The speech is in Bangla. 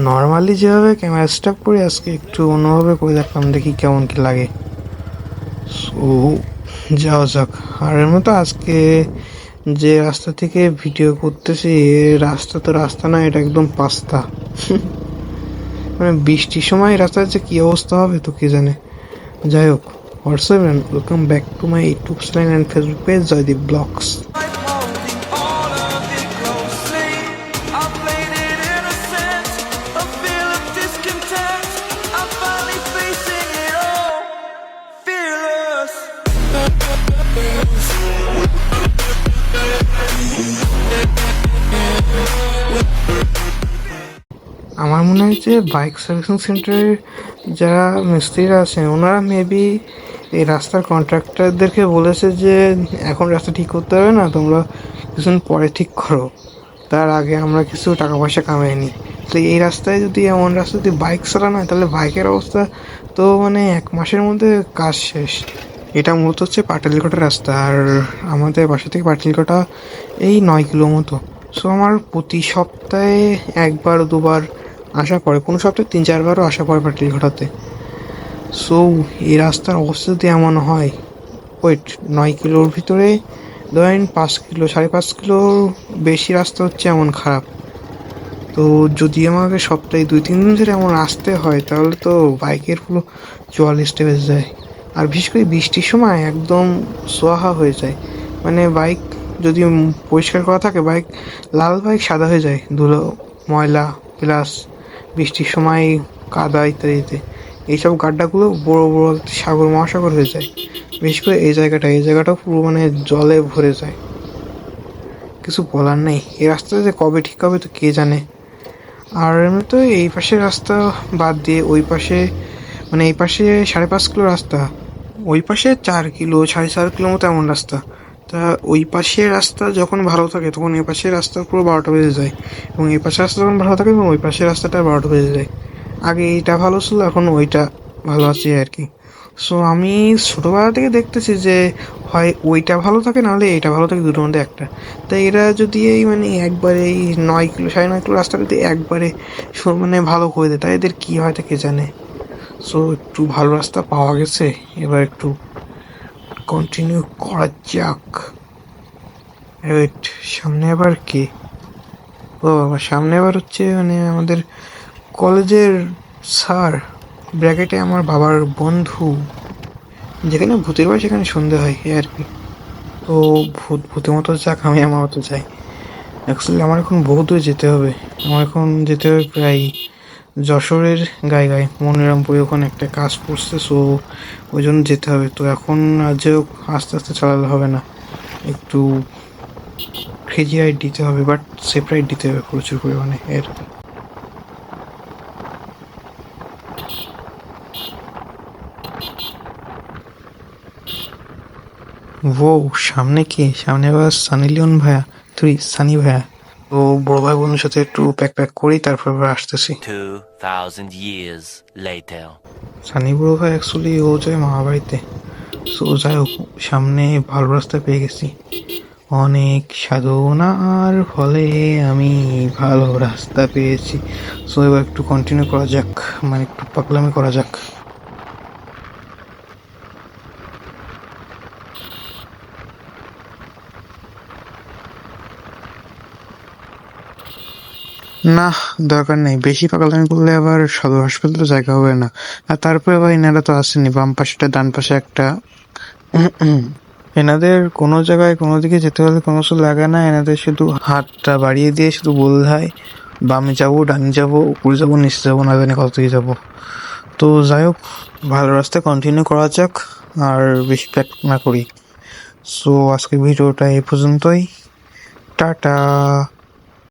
নর্মালি যেভাবে ক্যামেরা স্টাফ করি আজকে একটু অন্যভাবে করে দেখলাম, দেখি কেমন কি লাগে। সো যাওয়া যাক। আর এর মতো আজকে যে রাস্তা থেকে ভিডিও করতেছি, রাস্তা তো রাস্তা না, এটা একদম পাস্তা। মানে বৃষ্টির সময় রাস্তার যে কি অবস্থা হবে তো কে জানে। যাই হোক, WhatsApp and welcome back to my YouTube channel and Facebook page Joydeep blogs. Holding all of it closely, I played it innocent, a feel of discontent. I'm finally facing it all, fearless. আমার মনে হয় যে বাইক সার্ভিসিং সেন্টারের যারা মিস্ত্রিরা আছেন ওনারা মেবি এই রাস্তার কন্ট্রাক্টরদেরকে বলেছে যে এখন রাস্তা ঠিক করতে হবে না, তোমরা কিছুদিন পরে ঠিক করো, তার আগে আমরা কিছু টাকা পয়সা কামাই নিই। তো এই রাস্তায় যদি এমন রাস্তা যদি বাইক চালানো হয় তাহলে বাইকের অবস্থা তো মানে 1 মাসের মধ্যে কাজ শেষ। এটা মূলত হচ্ছে পাটালিকোটা রাস্তা, আর আমাদের বাসা থেকে পাটালিকোটা এই 9 কিলো মতো। সো আমার প্রতি সপ্তাহে 1 বার 2 বার আসা পড়ে, কোনো সপ্তাহে 3-4বারও আসা পড়ে পাটালিকোটাতে। সো এই রাস্তার অবস্থা যদি এমন হয়, ওয়েট 9 কিলোর ভিতরে ধরেন 5 কিলো 5.5 কিলোর বেশি রাস্তা হচ্ছে এমন খারাপ। তো যদি আমাকে সপ্তাহে 2-3 দিন ধরে এমন আসতে হয় তাহলে তো বাইকের পুরো 44 বেজে যায়। আর বিশেষ করে বৃষ্টির সময় একদম সোয়াহা হয়ে যায়। মানে বাইক যদি পরিষ্কার করা থাকে, বাইক লাল বাইক সাদা হয়ে যায় ধুলো ময়লা প্লাস বৃষ্টির সময় কাদা ইত্যাদিতে। এইসব গাড্ডাগুলো বড় বড় সাগর মহাসাগর হয়ে যায়। বিশেষ করে এই জায়গাটা পুরো মানে জলে ভরে যায়। কিছু বলার নেই, এই রাস্তাটা যে কবে ঠিক হবে তো কে জানে। আর এমনি তো এই পাশের রাস্তা বাদ দিয়ে ওই পাশে, মানে এই পাশে 5.5 কিলো রাস্তা, ওই পাশে 4 কিলো 4.5 কিলো মতো এমন রাস্তা। তা ওই পাশের রাস্তা যখন ভালো থাকে তখন এই পাশের রাস্তা পুরো 12টা বেজে যায়, এবং এই পাশের রাস্তা যখন ভালো থাকে এবং ওই পাশের রাস্তাটা 12টা বেজে যায়। আগে এইটা ভালো ছিল, এখন ওইটা ভালো আছে আর কি। সো আমি ছোটোবেলা থেকে দেখতেছি যে হয় ওইটা ভালো থাকে নাহলে এইটা ভালো থাকে, দুটোর মধ্যে একটা। তাই এরা যদি এই মানে একবারে এই 9 কিলো 9.5 কিলো রাস্তা যদি একবারে মানে ভালো করে দেয় তাই এদের কী হয় তা কে জানে। সো একটু ভালো রাস্তা পাওয়া গেছে, এবার একটু কন্টিনিউ করা যাক। ওয়েট, সামনে আবার কে? ও বাবা, সামনে আবার হচ্ছে মানে আমাদের কলেজের স্যার, ব্র্যাকেটে আমার বাবার বন্ধু। যেখানে ভূতের বাড়ি সেখানে সন্ধে হয় এই আর কি। তো ভূতের মতো যাক, আমি আমার মতো যাই। অ্যাকচুয়ালি আমার এখন বহু দূরে যেতে হবে। আমার এখন যেতে হবে প্রায় যশোরের গায়ে মনিরামপুরে, ওখানে একটা কাজ পড়ছে। সো ওই জন্য যেতে হবে। তো এখন যে আস্তে আস্তে চালালে হবে না, একটু ক্রেজি রাইড দিতে হবে, বাট সেফ রাইড দিতে হবে প্রচুর পরিমাণে এর। ও সামনে কে? সামনে আবার সানি লিওন ভাইয়া, তুই সানি ভাইয়া। তো বড় ভাই বোনের সাথে একটু প্যাক করি, তারপর আবার আসতেছি। 2000 years later. সানি বড় ভাই অ্যাকচুয়ালি ও যায় মামা বাড়িতে। সো যাই হোক, সামনে ভালো রাস্তা পেয়ে গেছি। অনেক সাধনার ফলে আমি ভালো রাস্তা পেয়েছি। সো এবার একটু কন্টিনিউ করা যাক, মানে একটু পাগলামি করা যাক। না, দরকার নেই, বেশি পাগলামি করলে আবার সদর হাসপাতালে জায়গা হবে না। আর তারপরে আবার এনারা তো আসেনি, বাম পাশেটা ডান পাশে একটা। এনাদের কোনো জায়গায় কোনো দিকে যেতে হলে কোনো কিছু লাগে না, এনাদের শুধু হাতটা বাড়িয়ে দিয়ে শুধু বোঝায় বামে যাবো ডানে যাবো উপরে যাবো নিচে যাবো, না জানি কত দিকে যাবো। তো যাই হোক, ভালো রাস্তায় কন্টিনিউ করা যাক আর বেশি প্যাক না করি। সো আজকের ভিডিওটা এই পর্যন্তই। টাটা।